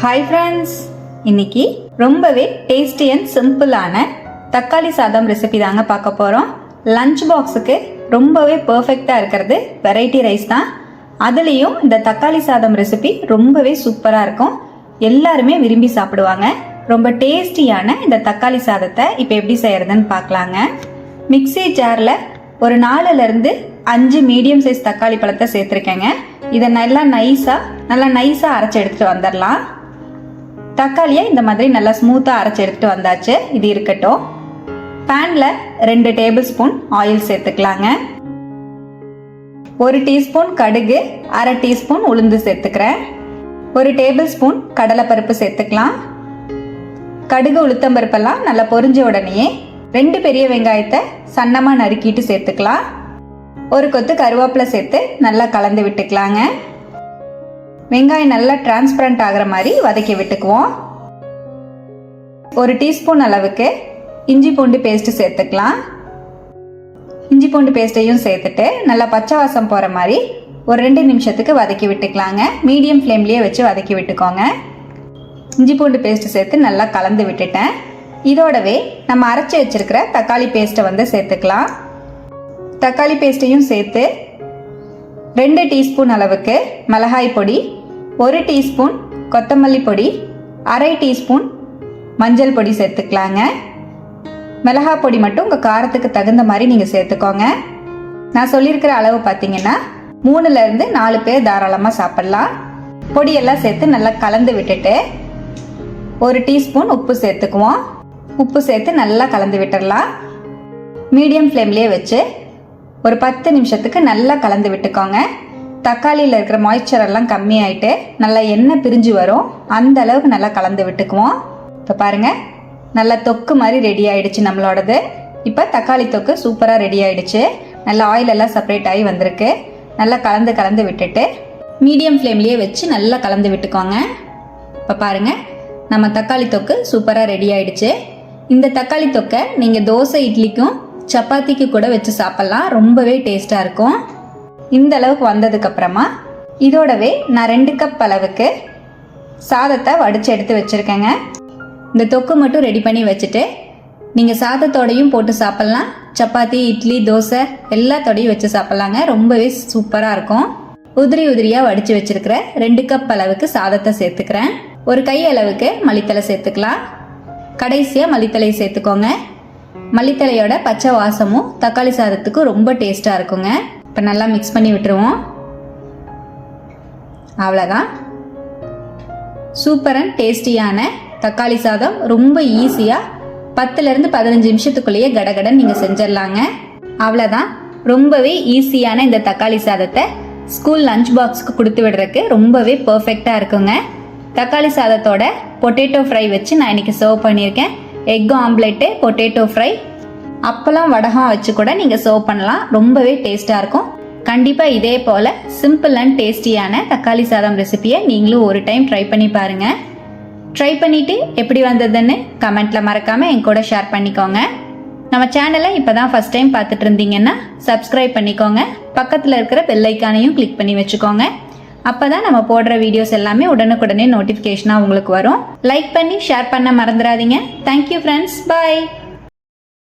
Hi friends, இன்னைக்கு ரொம்பவே tasty and சிம்பிளான தக்காளி சாதம் ரெசிபி தாங்க பார்க்க போகிறோம். லஞ்ச் பாக்ஸுக்கு ரொம்பவே பர்ஃபெக்டாக இருக்கிறது வெரைட்டி ரைஸ் தான். அதுலேயும் இந்த தக்காளி சாதம் ரெசிபி ரொம்பவே சூப்பராக இருக்கும். எல்லாருமே விரும்பி சாப்பிடுவாங்க. ரொம்ப டேஸ்டியான இந்த தக்காளி சாதத்தை இப்போ எப்படி செய்யறதுன்னு பார்க்கலாங்க. மிக்ஸி ஜாரில் ஒரு 4லேருந்து 5 மீடியம் சைஸ் தக்காளி பழத்தை சேர்த்துருக்கேங்க. இதை நல்லா நைஸாக அரைச்சி எடுத்துகிட்டு வந்துடலாம். தக்காளியை இந்த மாதிரி நல்லா ஸ்மூத்தாக அரைச்சி எடுத்துகிட்டு வந்தாச்சு. இது இருக்கட்டும். பேனில் 2 டேபிள் ஸ்பூன் ஆயில் சேர்த்துக்கலாங்க. 1 டீஸ்பூன் கடுகு, 1/2 டீஸ்பூன் உளுந்து சேர்த்துக்கிறேன். 1 டேபிள் ஸ்பூன் கடலைப்பருப்பு சேர்த்துக்கலாம். கடுகு உளுத்தம்பருப்பெல்லாம் நல்லா பொரிஞ்ச உடனேயே 2 பெரிய வெங்காயத்தை சன்னமாக நறுக்கிட்டு சேர்த்துக்கலாம். 1 கொத்து கருவேப்பிலை சேர்த்து நல்லா கலந்து விட்டுக்கலாங்க. வெங்காயம் நல்லா டிரான்ஸ்பரண்ட் ஆகிற மாதிரி வதக்கி விட்டுக்குவோம். 1 டீஸ்பூன் அளவுக்கு இஞ்சி பூண்டு பேஸ்ட் சேர்த்துக்கலாம். இஞ்சி பூண்டு பேஸ்ட்டையும் சேர்த்துட்டு நல்லா பச்சை வாசம் போகிற மாதிரி ஒரு 2 நிமிஷத்துக்கு வதக்கி விட்டுக்கலாங்க. மீடியம் ஃப்ளேம்லேயே வச்சு வதக்கி விட்டுக்கோங்க. இஞ்சி பூண்டு பேஸ்ட் சேர்த்து நல்லா கலந்து விட்டுட்டேன். இதோடவே நம்ம அரைச்சி வச்சிருக்கிற தக்காளி பேஸ்ட்டை சேர்த்துக்கலாம். தக்காளி பேஸ்ட்டையும் சேர்த்து 2 டீஸ்பூன் அளவுக்கு மிளகாய் பொடி, 1 டீஸ்பூன் கொத்தமல்லி பொடி, 1/2 டீஸ்பூன் மஞ்சள் பொடி சேர்த்துக்கலாங்க. மிளகாய் பொடி மட்டும் உங்கள் காரத்துக்கு தகுந்த மாதிரி நீங்கள் சேர்த்துக்கோங்க. நான் சொல்லியிருக்கிற அளவு பார்த்தீங்கன்னா 3லேருந்து 4 பேர் தாராளமாக சாப்பிட்லாம். பொடியெல்லாம் சேர்த்து நல்லா கலந்து விட்டுட்டு 1 டீஸ்பூன் உப்பு சேர்த்துக்குவோம். உப்பு சேர்த்து நல்லா கலந்து விட்டுடலாம். மீடியம் ஃப்ளேம்லேயே வச்சு ஒரு 10 நிமிஷத்துக்கு நல்லா கலந்து விட்டுக்கோங்க. தக்காளியில் இருக்கிற மாய்ச்சர் எல்லாம் கம்மியாயிட்டு நல்லா எண்ணெய் பிரிஞ்சு வரும். அந்த அளவுக்கு நல்லா கலந்து விட்டுக்குவோம். இப்போ பாருங்கள், நல்லா தொக்கு மாதிரி ரெடி ஆயிடுச்சு நம்மளோடது. இப்போ தக்காளி தொக்கு சூப்பராக ரெடி ஆயிடுச்சு. நல்லா ஆயில் எல்லாம் செப்பரேட் ஆகி வந்திருக்கு. நல்லா கலந்து விட்டுட்டு மீடியம் ஃப்ளேம்லேயே வச்சு நல்லா கலந்து விட்டுக்கோங்க. இப்போ பாருங்கள், நம்ம தக்காளி தொக்கு சூப்பராக ரெடி ஆயிடுச்சு. இந்த தக்காளி தொக்கை நீங்கள் தோசை, இட்லிக்கும் சப்பாத்திக்கு கூட வச்சு சாப்பிட்லாம். ரொம்பவே டேஸ்ட்டாக இருக்கும். இந்த அளவுக்கு வந்ததுக்கப்புறமா இதோடவே நான் 2 கப் அளவுக்கு சாதத்தை வடித்து எடுத்து வச்சுருக்கேங்க. இந்த தொக்கு மட்டும் ரெடி பண்ணி வச்சுட்டு நீங்கள் சாதத்தோடையும் போட்டு சாப்பிட்லாம். சப்பாத்தி, இட்லி, தோசை எல்லாத்தோடையும் வச்சு சாப்பிட்லாங்க. ரொம்பவே சூப்பராக இருக்கும். உதிரியாக வடித்து வச்சுருக்கிற 2 கப் அளவுக்கு சாதத்தை சேர்த்துக்கிறேன். ஒரு கை அளவுக்கு மல்லித்தலை சேர்த்துக்கலாம். கடைசியாக மல்லித்தலையை சேர்த்துக்கோங்க. மல்லித்தலையோட பச்சை வாசமும் தக்காளி சாதத்துக்கு ரொம்ப டேஸ்ட்டாக இருக்குங்க. இப்போ நல்லா மிக்ஸ் பண்ணி விட்டுருவோம். அவ்வளோதான். சூப்பர் அண்ட் டேஸ்டியான தக்காளி சாதம் ரொம்ப ஈஸியாக 10லேருந்து 15 நிமிஷத்துக்குள்ளேயே கடகடன் நீங்கள் செஞ்சிடலாங்க. அவ்வளோதான். ரொம்பவே ஈஸியான இந்த தக்காளி சாதத்தை ஸ்கூல் லஞ்ச் பாக்ஸுக்கு கொடுத்து விடுறதுக்கு ரொம்பவே பர்ஃபெக்டாக இருக்குங்க. தக்காளி சாதத்தோட பொட்டேட்டோ ஃப்ரை வச்சு நான் இன்றைக்கி சர்வ் பண்ணியிருக்கேன். எக் ஆம்லேட்டு, பொட்டேட்டோ ஃப்ரை, அப்பளம், வடகம் வச்சு கூட நீங்கள் சர்வ் பண்ணலாம். ரொம்பவே டேஸ்ட்டாக இருக்கும். கண்டிப்பாக இதே போல் சிம்பிள் அண்ட் டேஸ்டியான தக்காளி சாதம் ரெசிபியை நீங்களும் ஒரு டைம் ட்ரை பண்ணி பாருங்கள். ட்ரை பண்ணிவிட்டு எப்படி வந்ததுன்னு கமெண்ட்டில் மறக்காமல் என் கூட ஷேர் பண்ணிக்கோங்க. நம்ம சேனலை இப்போ தான் ஃபஸ்ட் டைம் பார்த்துட்டு இருந்தீங்கன்னா சப்ஸ்கிரைப் பண்ணிக்கோங்க. பக்கத்தில் இருக்கிற பெல் ஐக்கானையும் கிளிக் பண்ணி வச்சுக்கோங்க. அப்போ தான் நம்ம போடுற வீடியோஸ் எல்லாமே உடனுக்குடனே நோட்டிஃபிகேஷனாக உங்களுக்கு வரும். லைக் பண்ணி ஷேர் பண்ண மறந்துடாதீங்க. Thank you friends. பாய்.